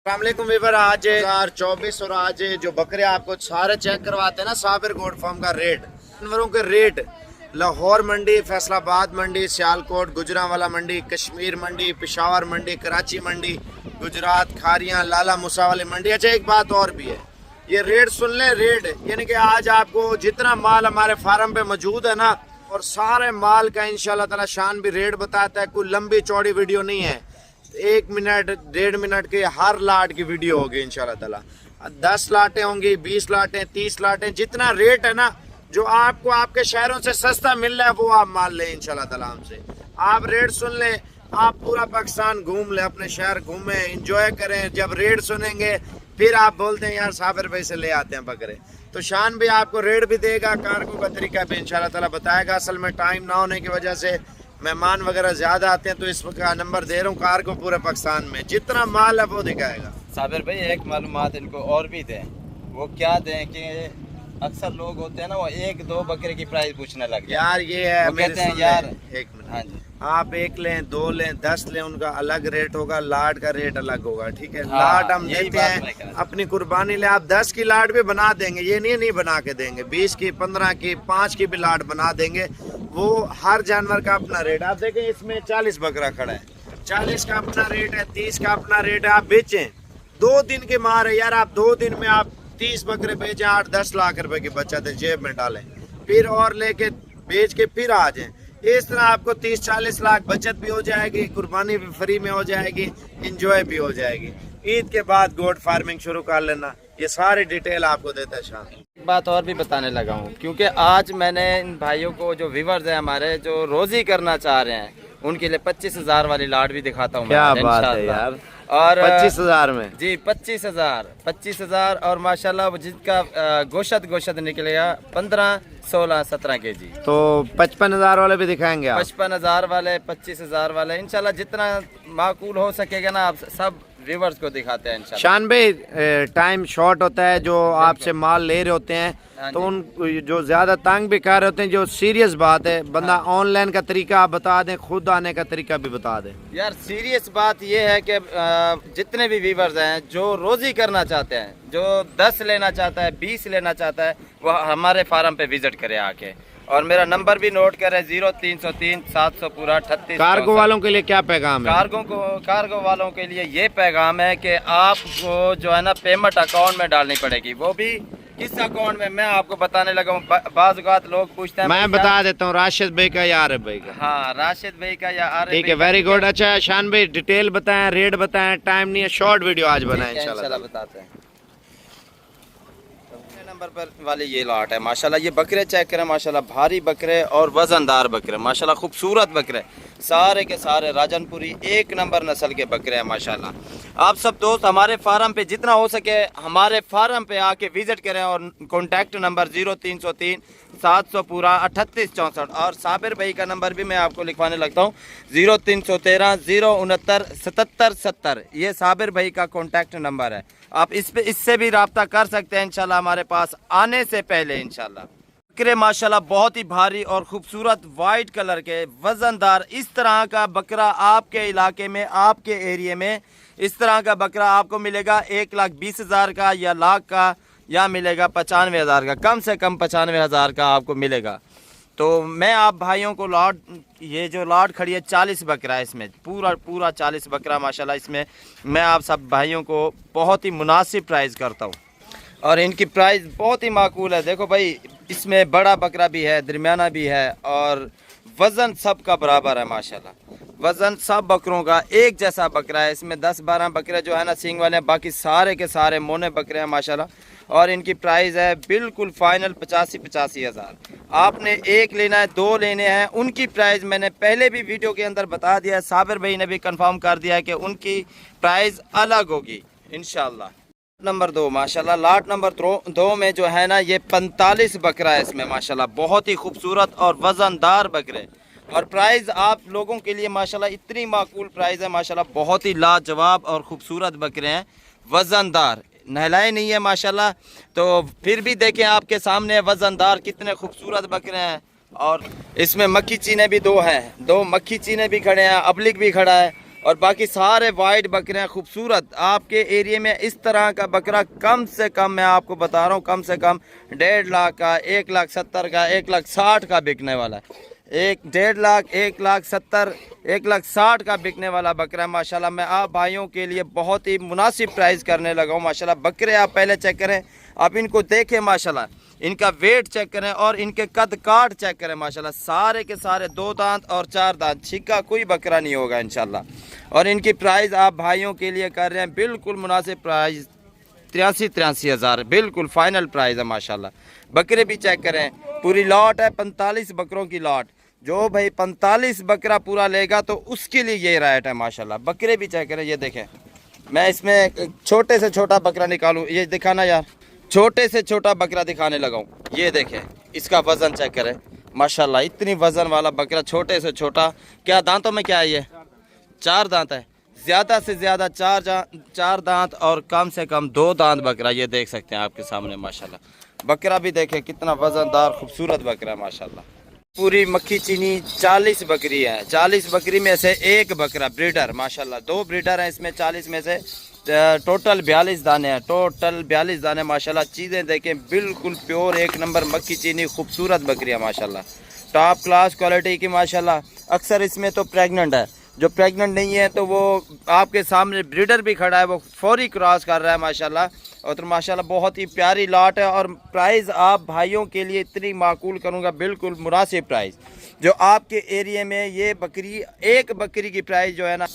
अस्सलामुअलैकुम वीवर, आज 2024 और आज जो बकरे आपको सारे चेक करवाते हैं ना साबिर गोट फार्म का रेट, जानवरों के रेट लाहौर मंडी, फैसलाबाद मंडी, सियालकोट, गुजरांवाला मंडी, कश्मीर मंडी, पेशावर मंडी, कराची मंडी, गुजरात, खारियां, लाला मूसा वाली मंडी। अच्छा, एक बात और भी है, ये रेट सुन लें। रेट यानी कि आज आपको जितना माल हमारे फार्म पे मौजूद है ना, और सारे माल का इंशाल्लाह ताला शान भी रेट बताता है। कोई लंबी चौड़ी वीडियो नहीं है, 1 मिनट 1.5 मिनट के हर लाट की वीडियो होगी इंशाल्लाह ताला। 10 लाटें होंगी, 20 लाटें, 30 लाटें, जितना रेट है ना जो आपको आपके शहरों से सस्ता मिल रहा है वो आप माल लें इंशाल्लाह ताला हमसे। आप रेट सुन लें, आप पूरा पाकिस्तान घूम लें, अपने शहर घूमें, एंजॉय करें। जब रेट सुनेंगे फिर आप बोलते हैं यार साबिर भाई से ले आते हैं बकरे, तो शान भी आपको रेट भी देगा, कार्गो का तरीका भी इंशाल्लाह ताला बताएगा। असल में टाइम ना होने की वजह से मेहमान वगैरह ज्यादा आते हैं, तो इस का नंबर दे रहा हूँ कार को। पूरे पाकिस्तान में जितना माल है वो दिखाएगा। साबिर भाई एक मालूमात इनको और भी दें। वो क्या दें कि अक्सर लोग होते हैं ना, वो 1-2 बकरे की प्राइस पूछने लग जाते हैं। यार ये है, वो कहते हैं यार 1 मिनट, हाँ जी, आप 1 लें, 2 लें, 10 लें, उनका अलग रेट होगा, लाट का रेट अलग होगा। ठीक है, हाँ, लाट हम यही देते बात मैं कह हैं रहा था। अपनी कुर्बानी ले। आप 10 की लाट भी बना देंगे, ये नहीं बना के देंगे, 20 की, 15 की, 5 की भी लाट बना देंगे। वो हर जानवर का अपना रेट। आप देखें इसमें 40 बकरा खड़ा है, 40 का अपना रेट है, 30 का अपना रेट है। आप बेचें, 2 दिन के मार है यार, आप 2 दिन में आप 30 बकरे बेचें, 8-10 लाख रुपए की बचत है, जेब में डालें, फिर और लेके बेच के फिर आ जाएं। इस तरह आपको 30-40 लाख बचत भी हो जाएगी, कुर्बानी भी फ्री में हो जाएगी, इंजॉय भी हो जाएगी। ईद के बाद गोट फार्मिंग शुरू कर लेना। ये सारी डिटेल आपको देता है शाम। एक बात और भी बताने लगा हूँ, क्योंकि आज मैंने इन भाइयों को जो व्यूवर्स हैं हमारे, जो रोजी करना चाह रहे हैं, उनके लिए 25,000 वाली लाट भी दिखाता हूँ। क्या बात है यार, और 25,000 में जी 25,000 और माशाल्लाह जिसका गोशत निकलेगा 15, 16, 17 केजी। तो 55,000 वाले भी दिखाएंगे आप? 55,000 वाले, 25,000 वाले, इंशाल्लाह जितना माकूल हो सकेगा ना, आप सब व्यूवर्स को दिखाते हैं इंशाल्लाह। शान भाई, टाइम शॉर्ट होता है, जो आपसे माल ले रहे होते हैं हाँ तो जी। उन जो ज्यादा तंग भी कर रहे होते हैं, जो सीरियस बात है, बंदा ऑनलाइन का तरीका आप बता दें, खुद आने का तरीका भी बता दें। यार सीरियस बात ये है कि जितने भी व्यूवर्स हैं जो रोजी करना चाहते हैं, जो 10 लेना चाहता है, 20 लेना चाहता है, वह हमारे फार्म पे विजिट करे आके। और मेरा नंबर भी नोट करें, 0303 700 पूरा 38। कार्गो वालों के लिए क्या पैगाम है? कार्गो वालों के लिए ये पैगाम है कि आपको जो है ना पेमेंट अकाउंट में डालनी पड़ेगी। वो भी किस अकाउंट में, मैं आपको बताने लगा हूँ। बाज़ औक़ात लोग पूछते हैं, मैं बता देता हूँ, राशिद भाई का या आरिफ भाई का। हाँ, राशिद भाई का या आरिफ। ठीक है, वेरी गुड। अच्छा शान भाई, डिटेल बताएं, रेट बताएं, टाइम नहीं है, शॉर्ट वीडियो आज बनाएं इंशाल्लाह बताते हैं। नंबर पर वाली ये लाट है माशाल्लाह। ये बकरे चेक करें माशाल्लाह, भारी बकरे और वजनदार बकरे माशाल्लाह, खूबसूरत बकरे, सारे के सारे राजनपुरी 1 नंबर नस्ल के बकरे हैं माशाल्लाह। आप सब दोस्त हमारे फार्म पे जितना हो सके हमारे फार्म पे आके विजिट करें, और कॉन्टैक्ट नंबर 0303 700 पूरा 3864। और साबिर भाई का नंबर भी मैं आपको लिखवाने लगता हूँ, 0313 069 77 70। ये साबिर भाई का कॉन्टैक्ट नंबर है, आप इससे भी रब्ता कर सकते हैं इंशाल्लाह हमारे पास आने से पहले इंशाल्लाह। बकरे माशाल्लाह बहुत ही भारी और खूबसूरत वाइट कलर के वजनदार। इस तरह का बकरा आपके इलाके में, आपके एरिया में इस तरह का बकरा आपको मिलेगा 1,20,000 का, या लाख का, या मिलेगा 95,000 का। कम से कम 95,000 का आपको मिलेगा। तो मैं आप भाइयों को लाट, ये जो लाट खड़ी है 40 बकरा है, इसमें पूरा 40 बकरा माशाल्लाह, इसमें मैं आप सब भाइयों को बहुत ही मुनासिब प्राइस करता हूँ, और इनकी प्राइस बहुत ही माकूल है। देखो भाई, इसमें बड़ा बकरा भी है, दरमियाना भी है, और वज़न सब का बराबर है माशाल्लाह। वज़न सब बकरों का एक जैसा बकरा है। इसमें 10-12 बकरे जो है ना सींग वाले हैं, बाकी सारे के सारे मोने बकरे हैं माशाल्लाह। और इनकी प्राइस है बिल्कुल फाइनल 85 हज़ार। आपने 1 लेना है, 2 लेने हैं, उनकी प्राइस मैंने पहले भी वीडियो के अंदर बता दिया है। साबिर भाई ने भी कंफर्म कर दिया है कि उनकी प्राइस अलग होगी इंशाल्लाह। नंबर 2 माशाल्लाह, लाट नंबर 2 में जो है ना ये 45 बकरा है इसमें माशाल्लाह, बहुत ही खूबसूरत और वज़नदार बकरे। और प्राइस आप लोगों के लिए माशाल्लाह इतनी माकूल प्राइस है माशाल्लाह, बहुत ही लाजवाब और ख़ूबसूरत बकरे हैं, वज़नदार, नहलाए नहीं है माशाल्लाह। तो फिर भी देखें आपके सामने वज़नदार कितने खूबसूरत बकरे हैं। और इसमें मक्खी चीने भी 2 हैं, 2 मक्खी चीने भी खड़े हैं, अबलिक भी खड़ा है। और बाकी सारे वाइट बकरे हैं खूबसूरत। आपके एरिया में इस तरह का बकरा कम से कम, मैं आपको बता रहा हूँ, कम से कम 1.5 लाख का, 1,70,000 का, 1,60,000 का बिकने वाला है। 1.5 लाख, 1,70,000, 1,60,000 का बिकने वाला बकरा है माशाल्लाह। मैं आप भाइयों के लिए बहुत ही मुनासिब प्राइस करने लगा हूँ माशाल्लाह। बकरे आप पहले चेक करें, आप इनको देखें माशाल्लाह, इनका वेट चेक करें और इनके कद काट चेक करें माशाल्लाह। सारे के सारे 2 दांत और 4 दांत, छिक्का कोई बकरा नहीं होगा इंशाल्लाह। और इनकी प्राइस आप भाइयों के लिए कर रहे हैं बिल्कुल मुनासिब प्राइस, 83 हज़ार बिल्कुल फाइनल प्राइस है माशाल्लाह। बकरे भी चेक करें, पूरी लॉट है 45 बकरों की लॉट। जो भाई 45 बकरा पूरा लेगा तो उसके लिए ये रेट है माशाल्लाह। बकरे भी चेक करें, ये देखें, मैं इसमें छोटे से छोटा बकरा निकालूँ, ये दिखाना यार, छोटे से छोटा बकरा दिखाने लगा हूँ। ये देखें, इसका वज़न चेक करें माशाल्लाह, इतनी वज़न वाला बकरा, छोटे से छोटा। क्या दांतों में क्या है ये? 4 दांत है, ज़्यादा से ज़्यादा 4 दांत और कम से कम 2 दांत बकरा, ये देख सकते हैं आपके सामने माशाल्लाह। बकरा भी देखें कितना वज़नदार खूबसूरत बकरा माशाल्लाह। पूरी मक्खी चीनी 40 बकरी है, 40 बकरी में से एक बकरा ब्रीडर माशाल्लाह। 2 ब्रीडर हैं इसमें, 40 में से टोटल 42 दाने हैं, टोटल 42 दाने माशाल्लाह। चीज़ें देखें बिल्कुल प्योर, एक नंबर मक्खी चीनी खूबसूरत बकरी है माशाल्लाह, टॉप क्लास क्वालिटी की माशाल्लाह। अक्सर इसमें तो प्रेग्नेंट है, जो प्रेग्नेंट नहीं है तो वो आपके सामने ब्रीडर भी खड़ा है, वो फौरी क्रॉस कर रहा है माशाल्लाह। और तो माशाल्लाह बहुत ही प्यारी लॉट है। और प्राइस आप भाइयों के लिए इतनी माकूल करूँगा, बिल्कुल मुनासिब प्राइस। जो आपके एरिया में ये बकरी, एक बकरी की प्राइस जो है ना,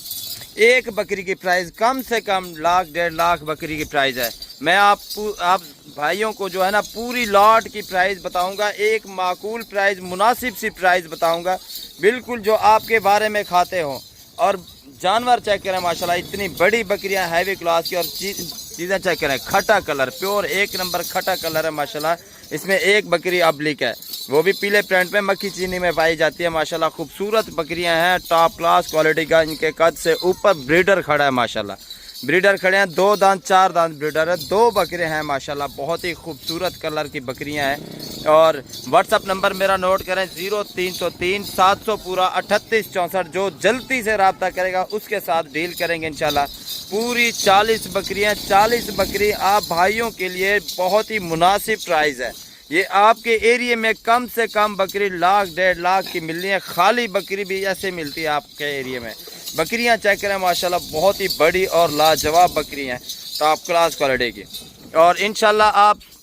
एक बकरी की प्राइस कम से कम 1 लाख 1.5 लाख बकरी की प्राइस है। मैं आप भाइयों को जो है ना पूरी लॉट की प्राइस बताऊंगा, एक माकूल प्राइस, मुनासिब सी प्राइस बताऊंगा बिल्कुल, जो आपके बारे में खाते हो। और जानवर चेक करें माशाल्लाह, इतनी बड़ी बकरियां हैवी क्लास की। और चीज़ें चेक करें, खटा कलर, प्योर एक नंबर खटा कलर है माशाल्लाह। इसमें एक बकरी अब्लिक है, वो भी पीले प्रिंट पे मक्खी चीनी में पाई जाती है माशाल्लाह। खूबसूरत बकरियां हैं, टॉप क्लास क्वालिटी का। इनके कद से ऊपर ब्रीडर खड़ा है माशाल्लाह, ब्रीडर खड़े हैं, 2 दांत 4 दांत ब्रीडर है। 2 बकरे हैं माशाल्लाह, बहुत ही खूबसूरत कलर की बकरियां हैं। और व्हाट्सअप नंबर मेरा नोट करें, 0303 700 पूरा 3864। जो जल्दी से रब्ता करेगा उसके साथ डील करेंगे इंशाल्लाह। पूरी 40 बकरियां, 40 बकरी आप भाइयों के लिए बहुत ही मुनासिब प्राइस है। ये आपके एरिया में कम से कम बकरी 1 लाख 1.5 लाख की मिलनी है। खाली बकरी भी ऐसे मिलती है आपके एरिया में। बकरियां चेक करें माशाल्लाह, बहुत ही बड़ी और लाजवाब बकरी हैं, टॉप क्लास क्वालिटी की। और इंशाल्लाह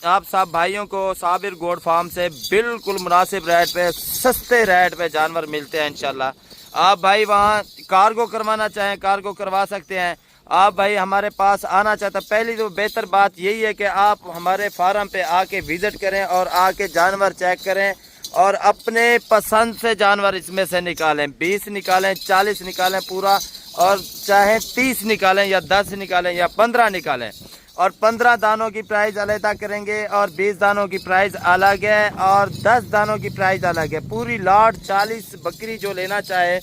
आप सब भाइयों को साबिर गोट फार्म से बिल्कुल मुनासिब रेट पे, सस्ते रेट पे जानवर मिलते हैं इंशाल्लाह। आप भाई वहाँ कार्गो करवाना चाहें, कार्गो करवा सकते हैं। आप भाई हमारे पास आना चाहते हैं, पहली तो बेहतर बात यही है कि आप हमारे फार्म पे आके विज़िट करें और आके जानवर चेक करें और अपने पसंद से जानवर इसमें से निकालें। 20 निकालें, 40 निकालें पूरा, और चाहे 30 निकालें या 10 निकालें या 15 निकालें। और 15 दानों की प्राइस अलग करेंगे और 20 दानों की प्राइस अलग है और 10 दानों की प्राइस अलग है। पूरी लॉट 40 बकरी जो लेना चाहे,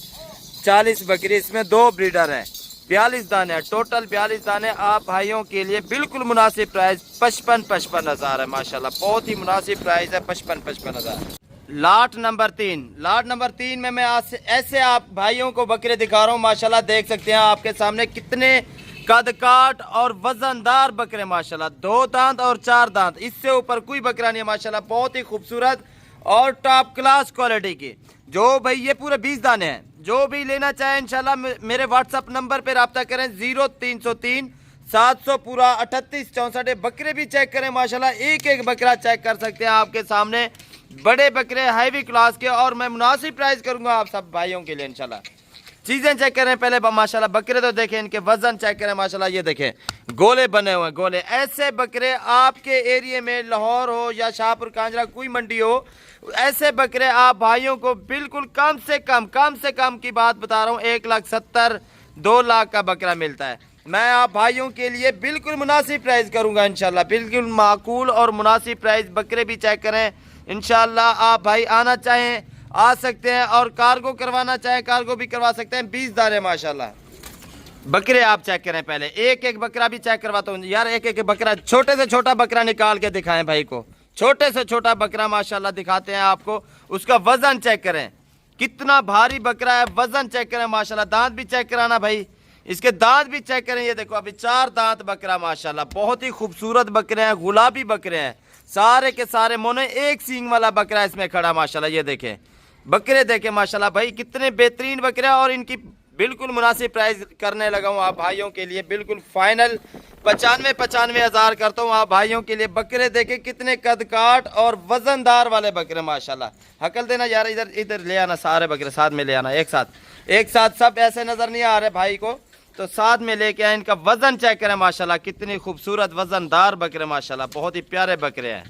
40 बकरी, इसमें 2 ब्रीडर हैं, 42 दाने हैं, टोटल 42 दाने आप भाइयों के लिए बिल्कुल मुनासिब प्राइस 55 हज़ार है माशाल्लाह। बहुत ही मुनासिब प्राइस है, 55 हज़ार। लाट नंबर 3 में मैं आज ऐसे आप भाइयों को बकरे दिखा रहा हूँ माशाल्लाह। देख सकते हैं आपके सामने कितने कद काट और वजनदार बकरे माशाल्लाह। 2 दांत और 4 दांत, इससे ऊपर कोई बकरा नहीं है माशाल्लाह। बहुत ही खूबसूरत और टॉप क्लास क्वालिटी की। जो भाई ये पूरे 20 दाने हैं, जो भी लेना चाहे इंशाल्लाह मेरे व्हाट्सअप नंबर पे रब्ता करें, 0303 700 पूरा 3864। बकरे भी चेक करें माशाल्लाह, एक एक बकरा चेक कर सकते हैं आपके सामने, बड़े बकरे हैवी क्लास के। और मैं मुनासिब प्राइस करूंगा आप सब भाइयों के लिए इंशाल्लाह। चीज़ें चेक करें पहले माशाल्लाह, बकरे तो देखें, इनके वजन चेक करें माशाल्लाह। ये देखें गोले बने हुए, गोले। ऐसे बकरे आपके एरिया में लाहौर हो या शाहपुर कांजरा कोई मंडी हो, ऐसे बकरे आप भाइयों को बिल्कुल कम से कम की बात बता रहा हूँ, 1,70,000 2 लाख का बकरा मिलता है। मैं आप भाइयों के लिए बिल्कुल मुनासिब प्राइस करूँगा इंशाल्लाह, बिल्कुल माकूल और मुनासिब प्राइस। बकरे भी चेक करें इंशाल्लाह। आप भाई आना चाहें आ सकते हैं और कार्गो करवाना चाहें कार्गो भी करवा सकते हैं। 20 दाने माशाल्लाह। बकरे आप चेक करें पहले, एक एक बकरा भी चेक करवाता हूँ यार। एक एक बकरा, छोटे से छोटा बकरा निकाल के दिखाएं भाई को, छोटे से छोटा बकरा माशाल्लाह दिखाते हैं आपको। उसका वजन चेक करें कितना भारी बकरा है, वजन चेक करें माशाल्लाह, दांत भी चेक कराना भाई, इसके दांत भी चेक करें। ये देखो अभी 4 दांत बकरा माशाल्लाह, बहुत ही खूबसूरत बकरे हैं, गुलाबी बकरे हैं सारे के सारे। मोने एक सींग वाला बकरा इसमें खड़ा माशाल्लाह। ये देखें बकरे, देखें माशाल्लाह भाई कितने बेहतरीन बकरे हैं। और इनकी बिल्कुल मुनासिब प्राइस करने लगा हूँ आप भाइयों के लिए, बिल्कुल फाइनल 95 हज़ार करता हूँ आप भाइयों के लिए। बकरे देखे कितने कद काट और वजनदार वाले बकरे माशाल्लाह। हकल देना यार, इधर इधर ले आना, सारे बकरे साथ में ले आना, एक साथ सब ऐसे नज़र नहीं आ रहे भाई को, तो साथ में लेके आए। इनका वजन चेक करें माशाल्लाह, कितनी खूबसूरत वजनदार बकरे माशाल्लाह, बहुत ही प्यारे बकरे हैं।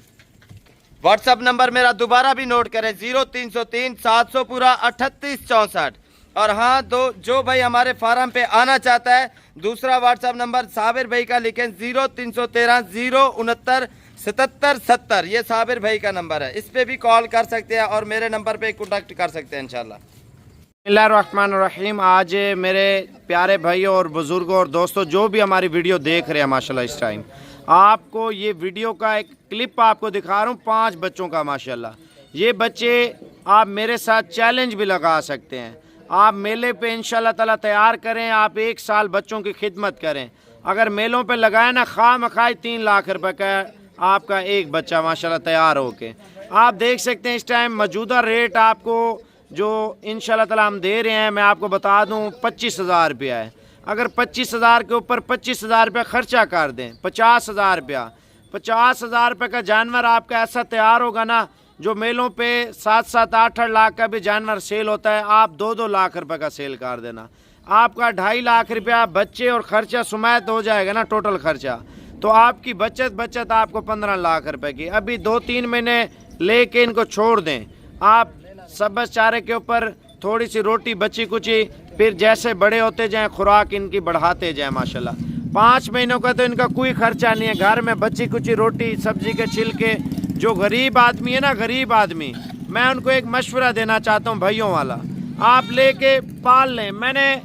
व्हाट्सअप नंबर मेरा दोबारा भी नोट करें, 0303 700 पूरा 3864। और हाँ, जो भाई हमारे फार्म पे आना चाहता है, दूसरा व्हाट्सअप नंबर साबिर भाई का लिखें, 0313 069 77 70। ये साबिर भाई का नंबर है, इस पे भी कॉल कर सकते हैं और मेरे नंबर पे कॉन्टैक्ट कर सकते हैं इंशाल्लाह। बिस्मिल्लाहिर्रहमानिर्रहीम। आज मेरे प्यारे भाइयों और बुज़ुर्गों और दोस्तों जो भी हमारी वीडियो देख रहे हैं माशाल्लाह, इस टाइम आपको ये वीडियो का एक क्लिप आपको दिखा रहा हूँ 5 बच्चों का माशाल्लाह। ये बच्चे आप मेरे साथ चैलेंज भी लगा सकते हैं, आप मेले पे इंशाल्लाह ताला तैयार करें, आप 1 साल बच्चों की खिदमत करें। अगर मेलों पे लगाए ना, खामखाई 3 लाख रुपए का आपका एक बच्चा माशाल्लाह तैयार होके। आप देख सकते हैं इस टाइम मौजूदा रेट आपको जो इंशाल्लाह ताला हम दे रहे हैं, मैं आपको बता दूं 25,000 रुपया है। अगर 25,000 के ऊपर 25,000 रुपया खर्चा कर दें, 50,000 रुपया, 50,000 रुपये का जानवर आपका ऐसा तैयार होगा ना, जो मेलों पे 7-7, 8-8 लाख का भी जानवर सेल होता है, आप 2-2 लाख रुपए का सेल कर देना, आपका 2.5 लाख रुपया बच्चे और खर्चा सुमैत हो जाएगा ना, टोटल खर्चा। तो आपकी बचत आपको 15 लाख रुपए की। अभी 2-3 महीने लेके इनको छोड़ दें, आप सब्ज़ चारे के ऊपर थोड़ी सी रोटी बची कुची, फिर जैसे बड़े होते जाएं खुराक इनकी बढ़ाते जाएं माशाल्लाह। 5 महीनों का तो इनका कोई खर्चा नहीं है, घर में बची कुची रोटी, सब्जी के छिलके। जो गरीब आदमी है ना, गरीब आदमी, मैं उनको एक मशवरा देना चाहता हूँ भाइयों वाला, आप लेके पाल लें। मैंने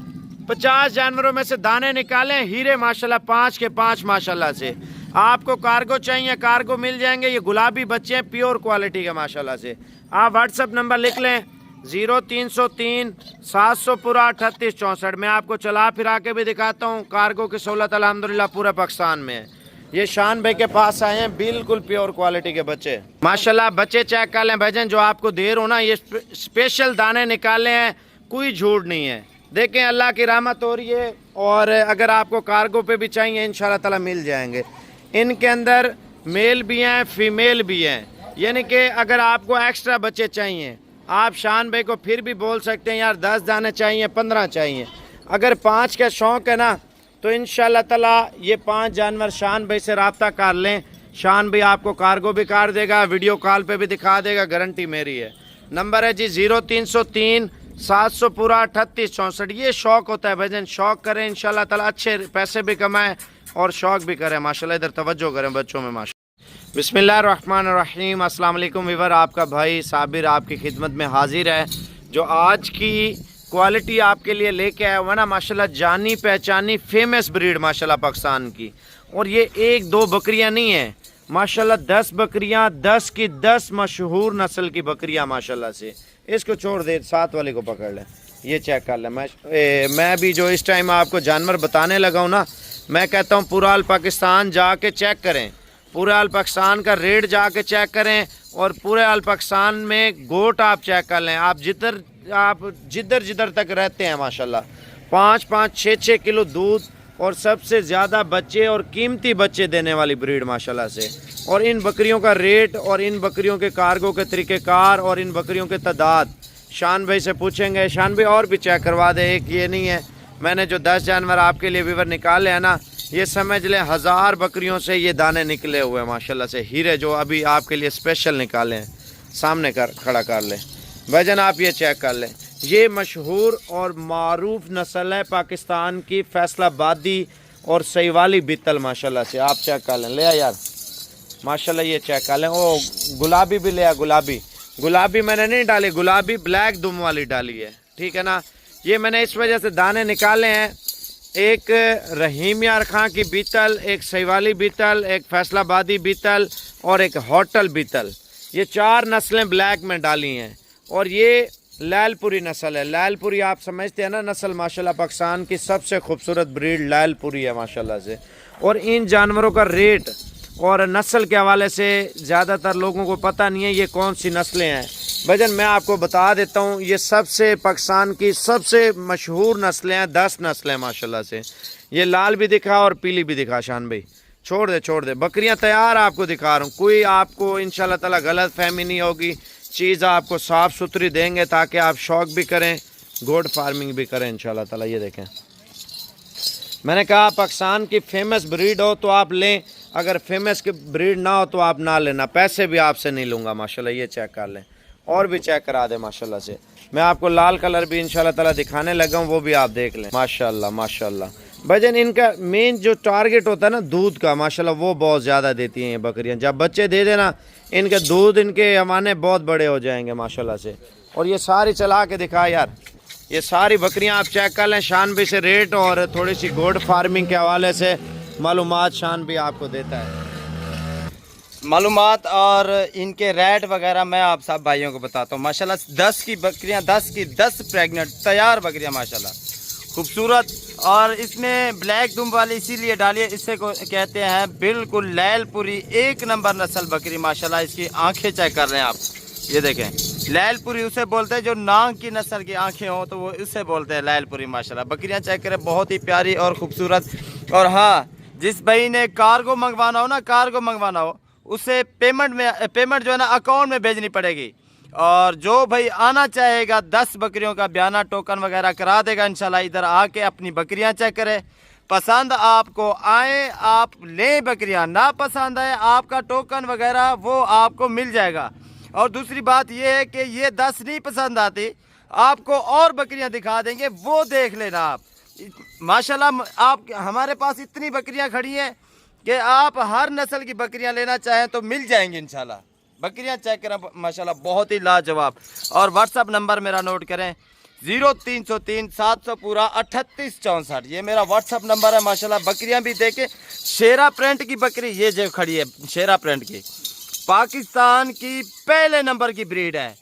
50 जानवरों में से दाने निकाले, हीरे माशाल्लाह 5 के 5 माशाल्लाह से। आपको कार्गो चाहिए, कार्गो मिल जाएंगे। ये गुलाबी बच्चे हैं, प्योर क्वालिटी के माशाल्लाह से। आप व्हाट्सअप नंबर लिख लें, 0303 700 पूरा 3864। मैं आपको चला फिरा के भी दिखाता हूँ। कार्गो की सहूलत अल्हम्दुलिल्लाह पूरा पाकिस्तान में है। ये शान भाई के पास आए हैं, बिल्कुल प्योर क्वालिटी के बच्चे माशाल्लाह। बच्चे चेक कर लें भाईजान, जो आपको देर हो ना, ये स्पेशल दाने निकाले हैं, कोई झूठ नहीं है। देखें अल्लाह की रहमत हो रही है। और अगर आपको कार्गो पे भी चाहिए इंशाल्लाह ताला मिल जाएंगे। इनके अंदर मेल भी हैं, फीमेल भी हैं, यानी कि अगर आपको एक्स्ट्रा बच्चे चाहिए, आप शान भाई को फिर भी बोल सकते हैं यार 10 दाने चाहिए, 15 चाहिए। अगर 5 का शौक़ है ना, तो इंशाल्लाह ताला ये 5 जानवर शान भाई से रब्ता कर लें। शान भाई आपको कार्गो भी कर देगा, वीडियो कॉल पे भी दिखा देगा, गारंटी मेरी है। नंबर है जी 0303 700 पूरा 3864। ये शौक़ होता है भाईजान, शौक़ करें इंशाल्लाह ताला, अच्छे पैसे भी कमाएं और शौक़ भी करें माशाल्लाह। इधर तवज्जो करें बच्चों में माशाल्लाह। बिस्मिल्लाहिर्रहमानिर्रहीम। अस्सलाम वालेकुम वीवर, आपका भाई साबिर आपकी खिदमत में हाजिर है। जो आज की क्वालिटी आपके लिए लेके आया हुआ ना माशाल्लाह, जानी पहचानी फेमस ब्रीड माशाल्लाह पाकिस्तान की। और ये 1-2 बकरियां नहीं है माशाल्लाह, 10 बकरियां, 10 की 10 मशहूर नस्ल की बकरियां माशाल्लाह से। इसको छोड़ दे, साथ वाले को पकड़ ले, ये चेक कर ले। मैं भी जो इस टाइम आपको जानवर बताने लगा हूँ ना, मैं कहता हूँ पूरा अल पाकिस्तान जाके चेक करें, पूरे अल पाकिस्तान का रेट जाके चेक करें। और पूरे अल पाकिस्तान में गोट आप चेक कर लें, आप जिधर तक रहते हैं माशाल्लाह, 5-5, 6-6 किलो दूध और सबसे ज़्यादा बच्चे और कीमती बच्चे देने वाली ब्रीड माशाल्लाह से। और इन बकरियों का रेट और इन बकरियों के कार्गो के तरीक़ेकार और इन बकरियों के तादाद शान भाई से पूछेंगे। शान भाई और भी चेक करवा दे, एक ये नहीं है। मैंने जो 10 जानवर आपके लिए वीवर निकाले हैं ना, ये समझ लें 1000 बकरियों से ये दाने निकले हुए हैं माशाल्लाह से। हीरे जो अभी आपके लिए स्पेशल निकाले हैं, सामने खड़ा कर लें भाईजान, आप ये चेक कर लें। ये मशहूर और मारूफ नस्ल है पाकिस्तान की, फैसलाबादी और सहीवाली बीतल माशाल्लाह से। आप चेक कर लें, ले आ यार माशाल्लाह, ये चेक कर लें। ओ गुलाबी भी ले आ, गुलाबी मैंने नहीं डाली, गुलाबी ब्लैक दुम वाली डाली है, ठीक है ना। ये मैंने इस वजह से दाने निकाले हैं, एक रहीम यार खां की बीतल, एक सहीवाली बीतल, एक फैसलाबादी बीतल और एक होटल बीतल। ये 4 नस्लें ब्लैक में डाली हैं। और ये लालपुरी नस्ल है। लालपुरी आप समझते हैं ना नस्ल, माशाल्लाह पाकिस्तान की सबसे खूबसूरत ब्रीड लालपुरी है माशाल्लाह से। और इन जानवरों का रेट और नस्ल के हवाले से ज़्यादातर लोगों को पता नहीं है ये कौन सी नस्लें हैं। भजन मैं आपको बता देता हूँ, ये सबसे पाकिस्तान की सबसे मशहूर नस्लें हैं, 10 नस्लें माशाल्लाह से। ये लाल भी दिखा और पीली भी दिखा शान भाई, छोड़ दे बकरियां तैयार आपको दिखा रहा हूँ। कोई आपको इंशाल्लाह ताला गलत फहमी नहीं होगी, चीज़ आपको साफ़ सुथरी देंगे ताकि आप शौक भी करें, गोड फार्मिंग भी करें इंशाल्लाह ताला। ये देखें, मैंने कहा पाकिस्तान की फेमस ब्रीड हो तो आप लें, अगर फेमस की ब्रीड ना हो तो आप ना लेना, पैसे भी आपसे नहीं लूँगा माशाल्लाह। ये चेक कर लें और भी चेक करा दे माशाल्लाह से। मैं आपको लाल कलर भी इंशाल्लाह ताला दिखाने लगा हूँ, वो भी आप देख लें माशाल्लाह माशाल्लाह। भजन इनका मेन जो टारगेट होता है ना दूध का, माशाल्लाह वो बहुत ज़्यादा देती हैं ये बकरियां। जब बच्चे दे देना इनके दूध, इनके हवाने बहुत बड़े हो जाएंगे माशाल्लाह से। और ये सारी चला के दिखा यार, ये सारी बकरियां आप चेक कर लें। शान भी से रेट और थोड़ी सी गोड फार्मिंग के हवाले से मालूमात शान भी आपको देता है। मालूमात और इनके रेट वगैरह मैं आप सब भाइयों को बताता हूँ। माशाल्लाह 10 की बकरियाँ, 10 की 10 प्रेग्नेंट तैयार बकरियाँ माशाल्लाह खूबसूरत। और इसमें ब्लैक दुम वाली इसीलिए डालिए, इससे को कहते हैं बिल्कुल लैलपुरी, एक नंबर नस्ल बकरी माशाल्लाह। इसकी आंखें चेक कर रहे हैं आप, ये देखें, लैलपुरी उसे बोलते हैं जो नाग की नस्ल की आंखें हो तो वो उससे बोलते हैं लैलपुरी माशाल्लाह। बकरियां चेक करें, बहुत ही प्यारी और खूबसूरत। और हाँ, जिस भाई ने कार्गो मंगवाना हो ना, कार्गो मंगवाना हो, उसे पेमेंट जो है ना अकाउंट में भेजनी पड़ेगी। और जो भाई आना चाहेगा 10 बकरियों का बयाना टोकन वगैरह करा देगा इंशाल्लाह। इधर आके अपनी बकरियां चेक करें, पसंद आपको आए आप लें बकरियां, ना पसंद आए आपका टोकन वगैरह वो आपको मिल जाएगा। और दूसरी बात ये है कि ये 10 नहीं पसंद आती, आपको और बकरियां दिखा देंगे, वो देख लेना आप माशाल्लाह। आप हमारे पास इतनी बकरियां खड़ी हैं कि आप हर नस्ल की बकरियां लेना चाहें तो मिल जाएंगी इंशाल्लाह। बकरियां चेक करें माशाल्लाह, बहुत ही लाजवाब। और व्हाट्सअप नंबर मेरा नोट करें 0303 700 पूरा 3864, ये मेरा व्हाट्सअप नंबर है माशाल्लाह। बकरियां भी देखें, शेरा प्रिंट की बकरी ये जो खड़ी है, शेरा प्रिंट की, पाकिस्तान की पहले नंबर की ब्रीड है।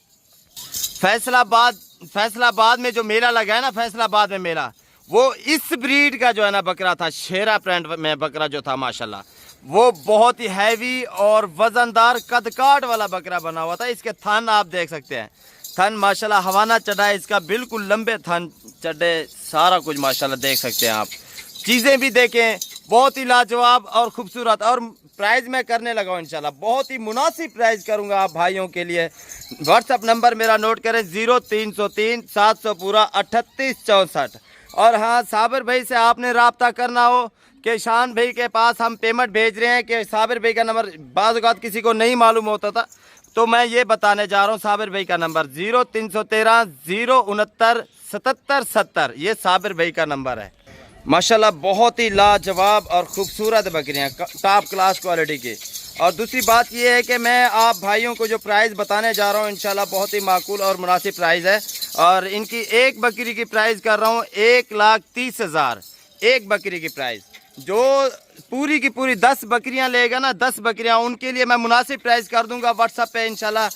फैसलाबाद में जो मेला लगा है ना, फैसलाबाद में मेला, वो इस ब्रीड का जो है ना बकरा था, शेरा प्रिंट में बकरा जो था माशाल्लाह, वो बहुत ही हैवी और वजनदार कदकाट वाला बकरा बना हुआ था। इसके थन आप देख सकते हैं, थन माशाल्लाह हवाना चढ़ा है इसका, बिल्कुल लंबे थन चढ़े, सारा कुछ माशाल्लाह देख सकते हैं आप। चीज़ें भी देखें, बहुत ही लाजवाब और खूबसूरत। और प्राइस मैं करने लगा हूँ इंशाल्लाह, बहुत ही मुनासिब प्राइस करूँगा आप भाइयों के लिए। व्हाट्सअप नंबर मेरा नोट करें 0303 700 पूरा 3864। और हाँ, साबिर भाई से आपने रब्ता करना हो कि शान भाई के पास हम पेमेंट भेज रहे हैं, कि साबिर भाई का नंबर बाज़ औक़ात किसी को नहीं मालूम होता था, तो मैं ये बताने जा रहा हूँ। साबिर भाई का नंबर 0313 069 77 70, ये साबिर भाई का नंबर है माशाल्लाह। बहुत ही लाजवाब और ख़ूबसूरत बकरियाँ, टॉप क्लास क्वालिटी की। और दूसरी बात ये है कि मैं आप भाइयों को जो प्राइस बताने जा रहा हूँ इंशाल्लाह बहुत ही माकूल और मुनासिब प्राइस है। और इनकी एक बकरी की प्राइस कर रहा हूँ 1,30,000, एक बकरी की प्राइस। जो पूरी की पूरी 10 बकरियां लेगा ना, 10 बकरियां, उनके लिए मैं मुनासिब प्राइस कर दूंगा। व्हाट्सएप पे इंशाल्लाह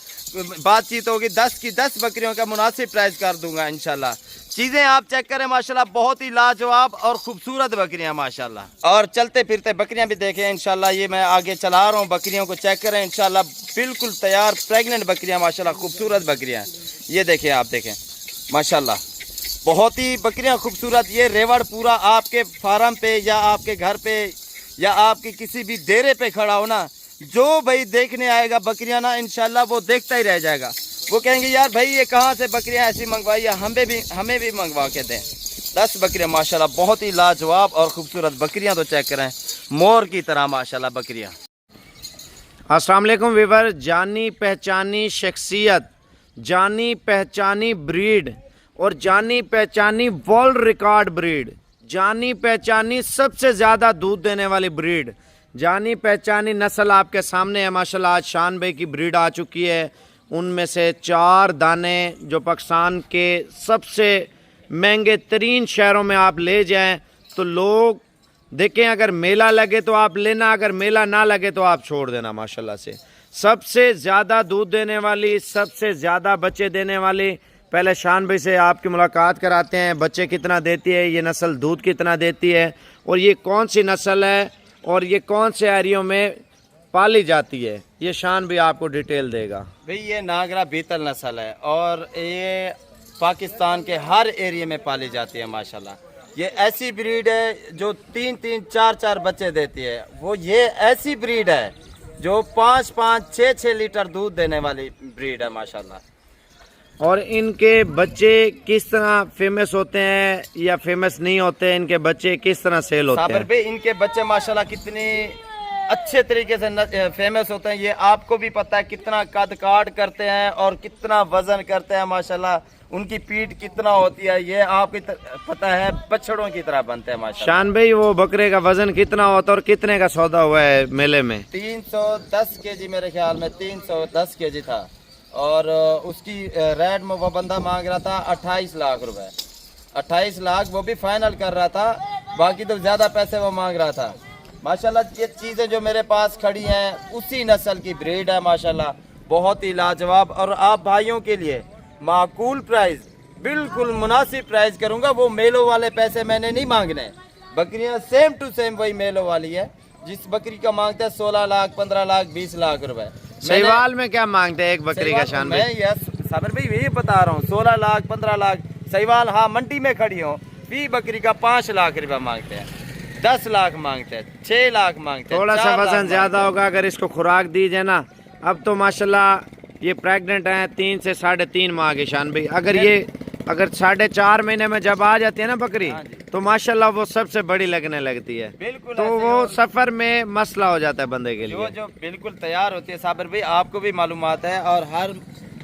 बातचीत होगी, 10 की 10 बकरियों का मुनासिब प्राइस कर दूंगा इंशाल्लाह। चीज़ें आप चेक करें माशाल्लाह, बहुत ही लाजवाब और खूबसूरत बकरियां माशाल्लाह। और चलते फिरते बकरियां भी देखें इंशाल्लाह, ये मैं आगे चला रहा हूँ, बकरियों को चेक करें इंशाल्लाह, बिल्कुल तैयार प्रेग्नेंट बकरियां माशाल्लाह, खूबसूरत बकरियां। ये देखें, आप देखें माशाल्लाह, बहुत ही बकरियां खूबसूरत। ये रेवड़ पूरा आपके फार्म पे या आपके घर पे या आपके किसी भी डेरे पे खड़ा हो ना, जो भाई देखने आएगा बकरियां ना इंशाल्लाह वो देखता ही रह जाएगा। वो कहेंगे यार भाई ये कहाँ से बकरियां ऐसी मंगवाई है, हमें भी मंगवा के दें। 10 बकरियां माशाल्लाह, बहुत ही लाजवाब और खूबसूरत बकरियां, तो चेक करें, मोर की तरह माशाल्लाह बकरियां। अस्सलाम वालेकुम वीवर, जानी पहचानी शख्सियत, जानी पहचानी ब्रीड और जानी पहचानी वर्ल्ड रिकॉर्ड ब्रीड, जानी पहचानी सबसे ज़्यादा दूध देने वाली ब्रीड, जानी पहचानी नस्ल आपके सामने है माशाल्लाह। आज शान भाई की ब्रीड आ चुकी है, उनमें से 4 दाने जो पाकिस्तान के सबसे महंगे तरीन शहरों में आप ले जाएं तो लोग देखें, अगर मेला लगे तो आप लेना, अगर मेला ना लगे तो आप छोड़ देना माशाल्लाह से। सबसे ज़्यादा दूध देने वाली, सबसे ज़्यादा बच्चे देने वाली पहले शान भाई से आपकी मुलाकात कराते हैं, बच्चे कितना देती है, ये नस्ल दूध कितना देती है और ये कौन सी नस्ल है और ये कौन से एरियो में पाली जाती है, ये शान भी आपको डिटेल देगा। भाई ये नागरा बीतल नस्ल है और ये पाकिस्तान के हर एरिया में पाली जाती है माशाल्लाह। ये ऐसी ब्रीड है जो 3-3, 4-4 बच्चे देती है। वो ये ऐसी ब्रीड है जो 5-5, 6-6 लीटर दूध देने वाली ब्रीड है माशाल्लाह। और इनके बच्चे किस तरह फेमस होते हैं या फेमस नहीं होते, इनके बच्चे किस तरह सेल होते हैं? भाई इनके बच्चे माशाल्लाह कितने अच्छे तरीके से फेमस होते हैं। ये आपको भी पता है कितना कद काट करते हैं और कितना वजन करते हैं माशाल्लाह। उनकी पीठ कितना होती है ये आपको पता है, बछड़ों की तरह बनते हैं माशाल्लाह। शान भाई वो बकरे का वजन कितना होता है और कितने का सौदा हुआ है मेले में? 310 केजी मेरे ख्याल में 310 केजी था और उसकी रेट में वो बंदा मांग रहा था 28 लाख रुपए। 28 लाख वो भी फाइनल कर रहा था, बाकी तो ज्यादा पैसे वो मांग रहा था माशाल्लाह। ये चीजें जो मेरे पास खड़ी हैं उसी नस्ल की ब्रीड है माशाल्लाह, बहुत ही लाजवाब। और आप भाइयों के लिए माकूल प्राइस, बिल्कुल मुनासिब प्राइस करूंगा। वो मेलों वाले पैसे मैंने नहीं मांगने, बकरियां सेम टू सेम वही मेलों वाली है। जिस बकरी का मांगते हैं 16 लाख, 15 लाख, 20 लाख रुपए। सहीवाल में क्या मांगते हैं एक बकरी का शान भाई? मैं यस साबिर भाई यही बता रहा हूँ, 16 लाख, 15 लाख सहीवाल। हाँ मंडी में खड़ी हो, भी बकरी का 5 लाख रुपए मांगते हैं, 10 लाख मांगते हैं, 6 लाख मांगते हैं। थोड़ा सा वजन ज्यादा होगा अगर इसको खुराक दी जाए ना। अब तो माशाल्लाह ये प्रेग्नेंट है 3 से 3.5 माह की शान भाई। अगर 4.5 महीने में जब आ जाती है ना बकरी तो माशाल्लाह वो सबसे बड़ी लगने लगती है। बिल्कुल, तो वो सफर में मसला हो जाता है बंदे के लिए। जो बिल्कुल तैयार होती है साबिर भाई, आपको भी मालूमात है और हर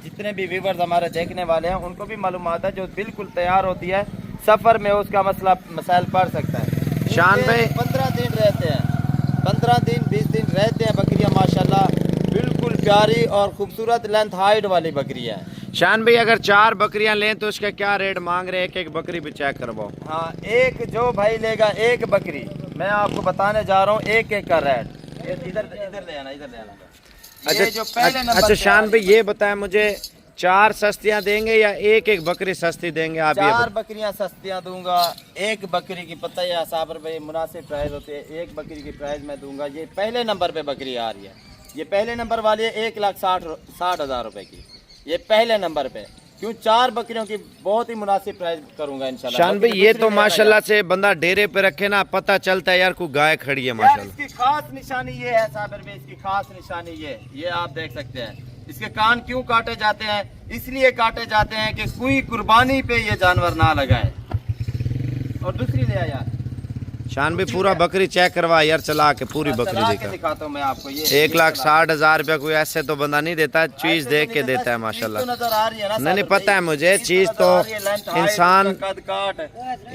जितने भी व्यूवर्स हमारे देखने वाले हैं उनको भी मालूमात है। जो बिल्कुल तैयार होती है सफर में उसका मसाइल पड़ सकता है। शान भाई 15 दिन रहते हैं, 15 दिन 20 दिन रहते हैं बकरियां माशाल्लाह, बिल्कुल प्यारी और खूबसूरत लेंथ हाइट वाली बकरी है। शान भाई अगर 4 बकरियां लें तो इसका क्या रेट मांग रहे हैं? एक बकरी भी चेक करवाओ। हाँ, एक जो भाई लेगा एक बकरी, मैं आपको बताने जा रहा हूँ एक का रेट। इधर ले आना, इधर ले आना। ये जो पहले नंबर अच्छा शान भाई ये बताएं मुझे, 4 सस्तियां देंगे या एक बकरी सस्ती देंगे? आप 4 बकरियां सस्तियां दूंगा, एक बकरी की पता है साबर भाई मुनासिब प्राइस होती है, एक बकरी की प्राइस मैं दूंगा। ये पहले नंबर पे बकरी आ रही है, ये पहले नंबर वाली है 1,60,000 रुपए की, ये पहले नंबर पे। क्यों 4 बकरियों की बहुत ही मुनासिब प्राइस करूंगा इंशाल्लाह। शान भाई ये तो माशाल्लाह से बंदा डेरे पे रखे ना पता चलता है यार कोई गाय खड़ी है माशाल्लाह। इसकी खास निशानी ये है साबर भाई, इसकी खास निशानी ये आप देख सकते हैं। इसके कान क्यों काटे जाते हैं? इसलिए काटे जाते हैं कि कोई कुर्बानी पे ये जानवर ना लगाए। और दूसरी ले आया शान भाई पूरा बकरी चेक करवा यार, चला के पूरी बकरी दिखाता हूँ मैं आपको। ये 1,60,000 रुपया कोई ऐसे तो बंदा नहीं देता, चीज देख के देता है माशाल्लाह। नजर आ रही है ना? नहीं पता है मुझे, चीज तो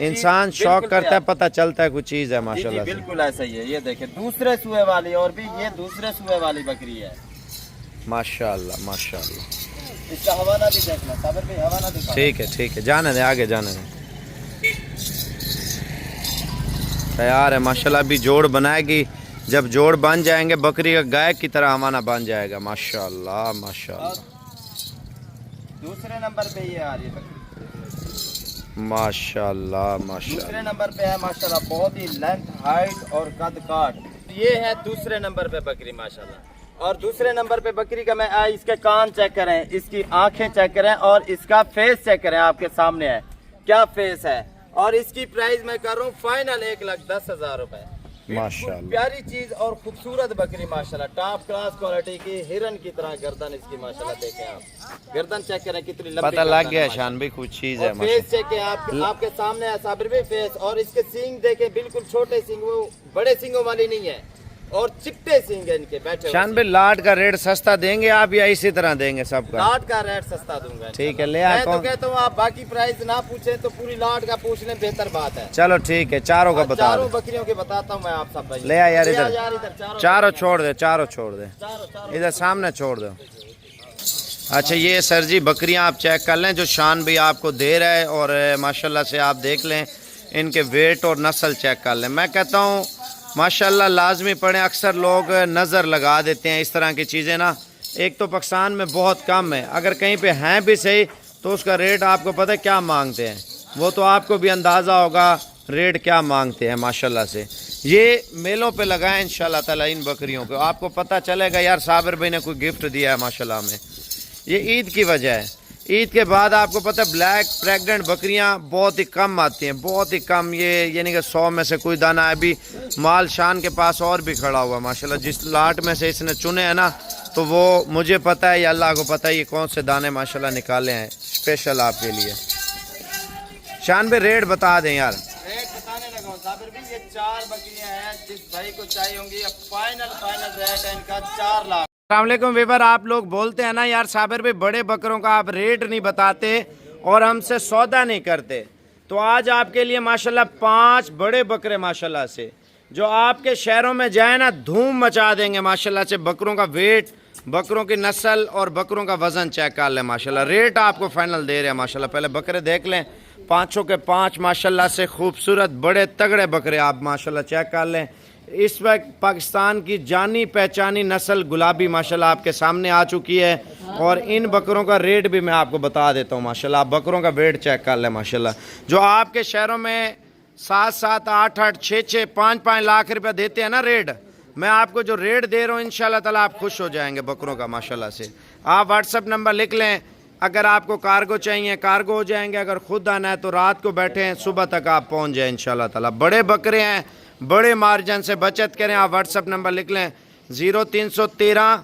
इंसान शौक करता है, पता चलता है कुछ चीज है माशाल्लाह। बिल्कुल ऐसा ही है। ये देखे दूसरे सुए वाली, और भी ये दूसरे सुए वाली बकरी है माशाल्लाह माशाल्लाह। इसका हवाना भी देखना साबिर भाई, हवाना दिखा। ठीक है जाने दे, आगे जाने दे। तैयार है माशाल्लाह, अभी जोड़ बनाएगी, जब जोड़ बन जाएंगे बकरी का गाय की तरह हमारा बन जाएगा माशाल्लाह माशाल्लाह। दूसरे नंबर पे ये आ रही है बकरी माशाल्लाह माशाल्लाह। दूसरे नंबर पे है माशाल्लाह, बहुत ही लेंथ हाइट और कद काट। ये है दूसरे नंबर पे बकरी माशाल्लाह। और दूसरे नंबर पे बकरी का मैं इसके कान चेक करें, इसकी आंखें चेक करें और इसका फेस चेक करें। आपके सामने है क्या फेस है। और इसकी प्राइस मैं कर रहा हूँ फाइनल 1,10,000 रुपए। माशाल्लाह प्यारी चीज और खूबसूरत बकरी माशाल्लाह, टॉप क्लास क्वालिटी की, हिरन की तरह गर्दन इसकी माशाल्लाह। देखें आप गर्दन चेक करें कितनी लंबी, पता लग गया शान भाई कुछ चीज है। फेस चेक है आपके सामने है साबिर भाई फेस। और इसके सींग देखें, बिल्कुल छोटे सींग, वो बड़े सींगों वाली नहीं है और चिट्टे सींग है इनके बैठे। शान भाई लाट का रेट सस्ता देंगे आप या इसी तरह देंगे सबका? लाट का रेट सस्ता दूंगा। ठीक है ले मैं तो कहता हूँ आप बाकी प्राइस ना पूछे तो पूरी लाट का पूछ लें, बेहतर बात है। चलो ठीक है, चारों का बता चारों बकरियों के बताता हूँ मैं आप सब भाई। ले आ यार इधर, चारों छोड़ दे, चारों छोड़ दे, चारों इधर सामने छोड़ दो। अच्छा ये सर जी बकरियां आप चेक कर लें जो शान भाई आपको दे रहा है, और माशाल्लाह से आप देख लें इनके वेट और नस्ल चेक कर लें। मैं कहता हूँ माशाल्लाह लाजमी पढ़ें, अक्सर लोग नज़र लगा देते हैं इस तरह की चीज़ें ना। एक तो पाकिस्तान में बहुत कम है, अगर कहीं पे हैं भी सही तो उसका रेट आपको पता है क्या मांगते हैं, वो तो आपको भी अंदाज़ा होगा रेट क्या मांगते हैं माशाल्लाह से। ये मेलों पे लगाएं इंशाल्लाह ताला इन बकरियों को, आपको पता चलेगा यार साबिर भाई ने कोई गिफ्ट दिया है माशाल्लाह में। ये ईद की वजह है, ईद के बाद आपको पता है ब्लैक प्रेग्नेंट बकरियां बहुत ही कम आती हैं, बहुत ही कम। ये यानी कि 100 में से कोई दाना है। अभी माल शान के पास और भी खड़ा हुआ माशाल्लाह, जिस लाट में से इसने चुने हैं ना, तो वो मुझे पता है या अल्लाह को पता है ये कौन से दाने माशाल्लाह निकाले हैं स्पेशल आपके लिए। शान भाई रेट बता दें यार। रेट बताने लगा हूं साबिर भाई, ये 4 बकरियां हैं, जिस भाई को चाहिए होंगी फाइनल रेट है इनका 4 लाख। अस्सलामुअलैकुम वीवर, आप लोग बोलते हैं ना यार साबिर भाई बड़े बकरों का आप रेट नहीं बताते और हमसे सौदा नहीं करते, तो आज आपके लिए माशाल्लाह 5 बड़े बकरे माशाल्लाह से जो आपके शहरों में जाए ना धूम मचा देंगे माशाल्लाह से। बकरों का वेट, बकरों की नस्ल और बकरों का वज़न चेक कर लें माशाल्लाह। रेट आपको फाइनल दे रहे हैं माशाल्लाह। पहले बकरे देख लें, 5 के 5 माशाल्लाह से खूबसूरत बड़े तगड़े बकरे आप माशाल्लाह चेक कर लें। इस वक्त पाकिस्तान की जानी पहचानी नस्ल गुलाबी माशाल्लाह आपके सामने आ चुकी है और इन बकरों का रेट भी मैं आपको बता देता हूँ माशाल्लाह। आप बकरों का वेट चेक कर लें माशाल्लाह। जो आपके शहरों में 7-7, 8-8, 6-6, 5-5 लाख रुपया देते हैं ना रेट, मैं आपको जो रेट दे रहा हूँ इंशाल्लाह ताला आप खुश हो जाएंगे बकरों का माशाल्लाह से। आप व्हाट्सअप नंबर लिख लें, अगर आपको कार्गो चाहिए कार्गो हो जाएंगे, अगर खुद आना है तो रात को बैठें सुबह तक आप पहुँच जाएँ इंशाल्लाह ताला। बड़े बकरे हैं, बड़े मार्जिन से बचत करें। आप व्हाट्सअप नंबर लिख लें 0313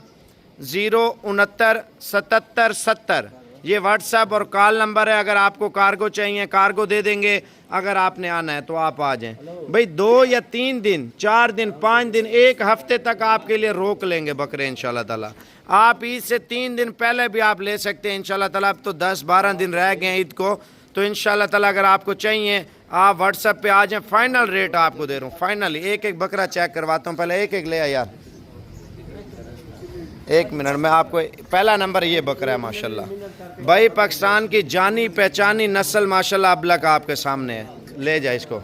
069 77 70, ये व्हाट्सअप और कॉल नंबर है। अगर आपको कार्गो चाहिए कार्गो दे देंगे, अगर आपने आना है तो आप आ जाएं भाई। 2 या 3 दिन, 4 दिन, 5 दिन, 1 हफ्ते तक आपके लिए रोक लेंगे बकरे इंशाल्लाह ताला। आप ईद से 3 दिन पहले भी आप ले सकते हैं इंशाल्लाह ताला। अब तो 10-12 दिन रह गए ईद को, तो इंशाल्लाह ताला अगर आपको चाहिए आप व्हाट्सएप पे आ जाएं। फाइनल रेट आपको दे रहा हूँ फाइनली। एक बकरा चेक करवाता हूँ, पहले एक ले आ यार, 1 मिनट में आपको। पहला नंबर ये बकरा है माशाल्लाह भाई, पाकिस्तान की जानी पहचानी नस्ल माशाल्लाह अबलक आपके सामने है, ले जाए इसको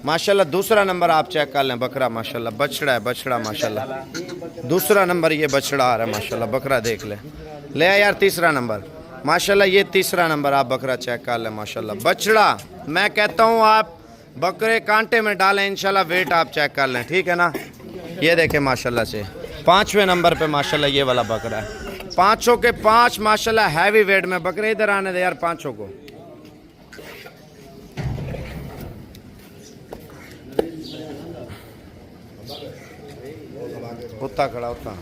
माशाल्लाह। दूसरा नंबर आप चेक कर लें, बकरा माशाल्लाह बछड़ा है, बछड़ा माशाल्लाह। दूसरा नंबर ये बछड़ा आ रहा है माशाल्लाह, बकरा देख लें। ले आ यार तीसरा नंबर माशाल्लाह, ये तीसरा नंबर आप बकरा चेक कर लें माशाल्लाह। बछड़ा मैं कहता हूँ आप बकरे कांटे में डालें इंशाल्लाह, वेट आप चेक कर लें, ठीक है ना। ये देखें माशाल्लाह से 5वें नंबर पे माशाल्लाह ये वाला बकरा है। 5 के 5 माशाल्लाह हैवी वेट में बकरे। इधर आने दे यार 5 को। उतना खड़ा उतना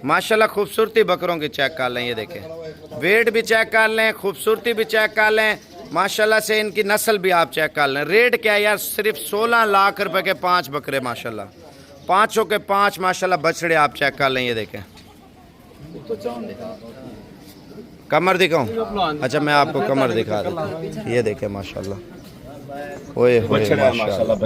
माशाल्लाह। खूबसूरती बकरों की चेक कर लें, ये देखें वेट भी चेक कर लें, खूबसूरती भी चेक कर लें माशाल्लाह से। इनकी नस्ल भी आप चेक कर लें। रेट क्या है यार, सिर्फ 16 लाख रुपए के 5 बकरे माशाल्लाह। 5 के 5 माशाल्लाह बछड़े आप चेक कर लें, ये देखें। कमर दिखाऊं? अच्छा मैं आपको कमर दिखा दूं, ये देखें माशाल्लाह। ओए माशाल्लाह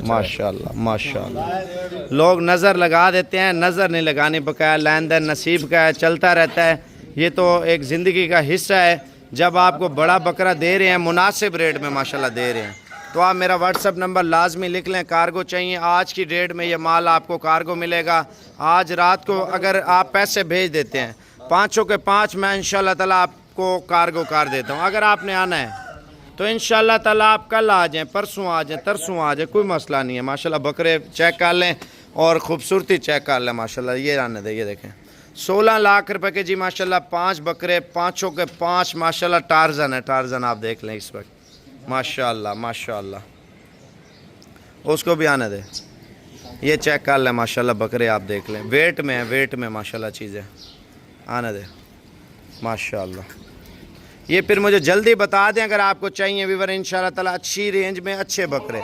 माशाल्लाह माशाल्लाह। लोग नज़र लगा देते हैं, नज़र नहीं लगानी, बकाया लेन देन नसीब का है, चलता रहता है। ये तो एक ज़िंदगी का हिस्सा है। जब आपको बड़ा बकरा दे रहे हैं मुनासिब रेट में माशाल्लाह दे रहे हैं, तो आप मेरा व्हाट्सअप नंबर लाजमी लिख लें। कार्गो चाहिए, आज की डेट में ये माल आपको कार्गो मिलेगा। आज रात को अगर आप पैसे भेज देते हैं 5 के 5 मैं इंशाल्लाह ताला आपको कार्गो कर देता हूँ। अगर आपने आना है तो इंशाल्लाह ताला आप कल आ जाएं, परसों आ जाएं, तरसों आ जाएं, कोई मसला नहीं है माशाल्लाह। बकरे चेक कर लें और ख़ूबसूरती चेक कर लें माशाल्लाह। ये आने दे, ये देखें 16 लाख रुपए के जी माशाल्लाह 5 बकरे। 5 के 5 माशाल्लाह टार्जन है, टार्जन आप देख लें इस वक्त माशाल्लाह माशाल्लाह। उसको भी आने दे, ये चेक कर लें माशाल्लाह। बकरे आप देख लें, वेट में है, वेट में माशाल्लाह चीज़ें। आने दे माशाल्लाह। ये फिर मुझे जल्दी बता दें अगर आपको चाहिए वीवर इंशाल्लाह ताला अच्छी रेंज में अच्छे बकरे।